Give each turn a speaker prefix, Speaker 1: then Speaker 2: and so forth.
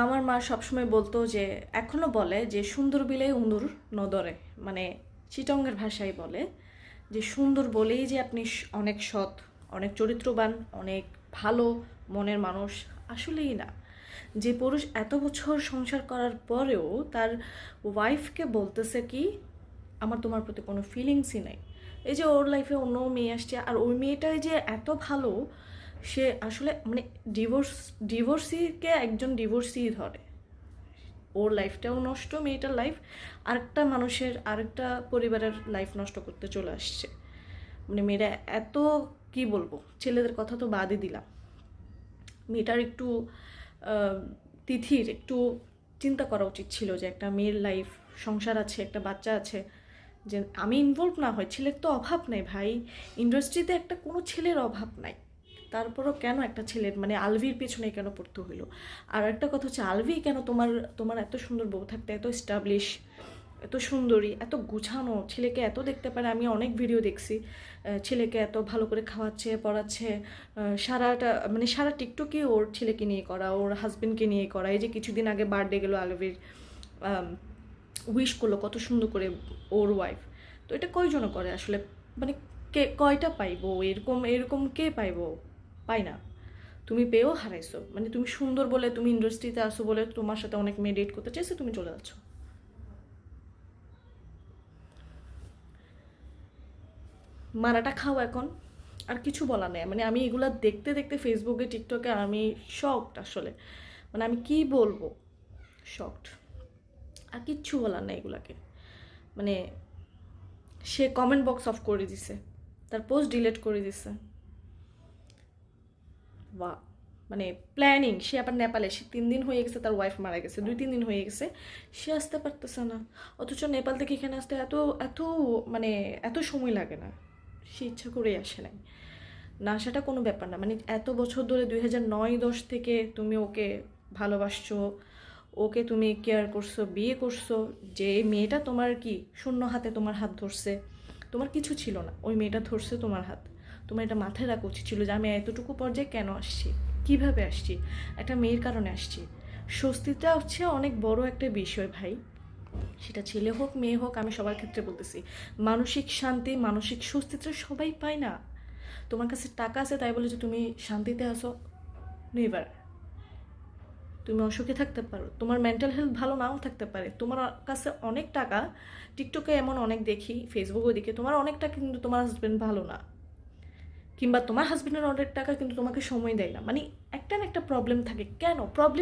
Speaker 1: আমার মা সবসময় বলতো যে, এখনো বলে যে সুন্দর বিলে উন্দুর নদরে, মানে চিটঙ্গের ভাষায় বলে যে সুন্দর বলেই যে আপনি অনেক সৎ, অনেক চরিত্রবান, অনেক ভালো মনের মানুষ, আসলেই না। যে পুরুষ এত বছর সংসার করার পরেও তার ওয়াইফকে বলতেছে কি, আমার তোমার প্রতি কোনো ফিলিংসই নাই। এই যে ওর লাইফে অন্য মেয়ে আসছে, আর ওই মেয়েটাই যে এত ভালো, সে আসলে মানে ডিভোর্সিকে একজন ডিভোর্সি ধরে। ওর লাইফটাও নষ্ট, মেয়েটার লাইফ আরেকটা মানুষের, আরেকটা পরিবারের লাইফ নষ্ট করতে চলে আসছে। মানে মেয়েরা এত, কি বলবো, ছেলেদের কথা তো বাদই দিলাম। মেয়েটার একটু তিথির একটু চিন্তা করা উচিত ছিল যে একটা মেয়ের লাইফ, সংসার আছে, একটা বাচ্চা আছে, যে আমি ইনভলভ না হয়। ছেলের তো অভাব নেই ভাই, ইন্ডাস্ট্রিতে একটা কোনো ছেলের অভাব নাই। তারপরও কেন একটা ছেলের, মানে আলভির পেছনে কেন পড়তে হইলো? আর একটা কথা হচ্ছে, আলভি কেন তোমার তোমার এত সুন্দর বউ থাকতে, এত স্টাবলিশ, এত সুন্দরী, এত গুছানো, ছেলেকে এত দেখতে পারে। আমি অনেক ভিডিও দেখছি, ছেলেকে এত ভালো করে খাওয়াচ্ছে, পড়াচ্ছে, সারাটা মানে সারা টিকটকে ওর ছেলেকে নিয়ে করা, ওর হাজবেন্ডকে নিয়ে করা। এই যে কিছুদিন আগে বার্থডে গেলো আলভির, উইশ করলো কত সুন্দর করে ওর ওয়াইফ। তো এটা কয়জন করে আসলে, মানে কে কয়টা পাইবো এরকম, এরকম কে পাইবো? পাই না। তুমি পেয়েও হারাইছো, মানে তুমি সুন্দর বলে, তুমি ইন্ডাস্ট্রিতে আসো বলে, তোমার সাথে অনেক মেয়ে ডেট করতে চাইছে, তুমি চলে যাচ্ছ। মারাটা খাও এখন, আর কিছু বলা নেই। মানে আমি এগুলা দেখতে দেখতে ফেসবুকে, টিকটকে আমি শকড আসলে। মানে আমি কি বলবো, শকড। আর কিচ্ছু বলার নেই এগুলাকে। মানে সে কমেন্ট বক্স অফ করে দিছে, তার পোস্ট ডিলিট করে দিছে। বা মানে প্ল্যানিং, সে আবার নেপালে, সে 3 দিন হয়ে গেছে, তার ওয়াইফ মারা গেছে, 2-3 দিন হয়ে গেছে, সে আসতে পারতেছে না। অথচ নেপাল থেকে এখানে আসতে এত এত মানে এত সময় লাগে না। সে ইচ্ছা করেই আসে নাই। না আসাটা কোনো ব্যাপার না। মানে এত বছর ধরে 2009-10 থেকে তুমি ওকে ভালোবাসছো, ওকে তুমি কেয়ার করছো, বিয়ে করছো। যে মেয়েটা তোমার কি শূন্য হাতে তোমার হাত ধরছে, তোমার কিছু ছিল না, ওই মেয়েটা ধরছে তোমার হাত। তোমার এটা মাথায় রাখা উচিত ছিল যে আমি এতটুকু পর্যায়ে কেন আসছি, কিভাবে আসছি, একটা মেয়ের কারণে আসছি। স্বস্তিটা হচ্ছে অনেক বড় একটা বিষয় ভাই। সেটা ছেলে হোক মেয়ে হোক, আমি সবার ক্ষেত্রে বলতেছি, মানসিক শান্তি, মানসিক স্বস্তিটা সবাই পায় না। তোমার কাছে টাকা আছে তাই বলে যে তুমি শান্তিতে আসো? নেভার। তুমি অসুখে থাকতে পারো, তোমার মেন্টাল হেলথ ভালো নাও থাকতে পারে, তোমার কাছে অনেক টাকা, টিকটকে এমন অনেক দেখি, ফেসবুকেও দেখি, তোমার অনেক টাকা কিন্তু তোমার হাজব্যান্ড ভালো না, কিংবা তোমার হাজব্যান্ডের অনেক টাকা কিন্তু তোমাকে সময় দেয় না। মানে একটা না একটা প্রবলেম থাকে, কেন প্রবলেম